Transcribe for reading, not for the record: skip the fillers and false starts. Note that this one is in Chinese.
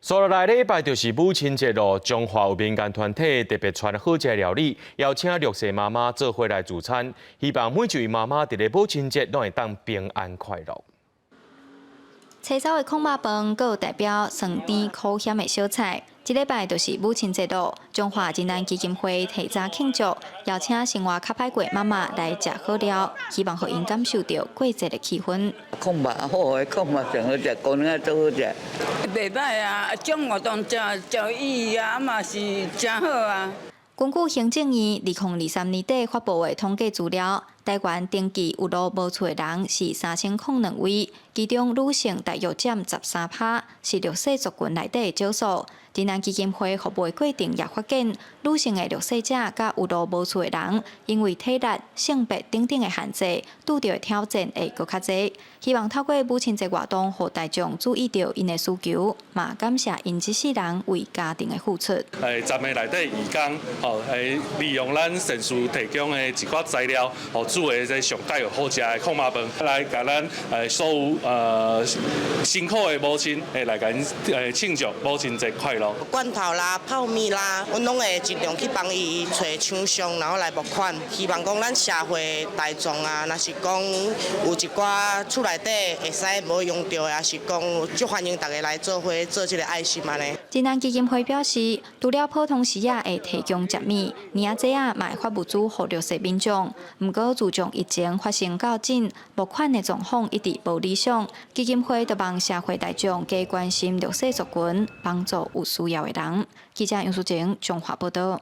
所落来礼拜就是母亲节咯，中华有民间团体特别传好食料理，邀请绿色妈妈做伙来聚餐，希望每一位妈妈伫咧母亲节拢会当平安快乐。青草的控肉饭，佮有代表酸甜苦咸的小菜。这礼拜就是母亲节咯，中华仁爱基金会提早庆祝，邀请生活较歹过妈妈来食好料，希望互因感受到过节的气氛。控肉好诶，控肉上好食，高粱仔做好食。袂歹啊，种活动真有意义啊，嘛是真好啊。根据行政院2023年底发布的统计资料，台湾登记有路无厝的人是3002位，其中女性大约占13%，是弱势族群内底的少数。仁爱基金会服务的过程也发现，女性的弱势者甲有路无厝的人，因为体力、性别等等的限制，拄到的挑战会搁较侪。希望透过母亲节活动，互大众注意到因的需求，嘛感谢因一世人为家庭的付出。站的内底义工，利用咱神书提供的一寡材料，煮的这上介好食的控肉饭，来甲咱所有辛苦的母亲，来甲因庆祝母亲节快乐。罐头啦、泡面啦，阮拢会尽量去帮伊找厂商，然后来募款。希望讲咱社会大众啊，若是讲有一寡厝内底会使无用到，也是讲就欢迎大家来做伙做这个爱心安尼。仁爱基金会表示，除了普通时啊会提供食米，年仔节啊嘛会发物资互弱势民众。毋过自从疫情发生较紧，募款的状况一直无理想，基金会就望社会大众加关心弱势族群，帮助有需要的人。记者杨淑静，中华报道。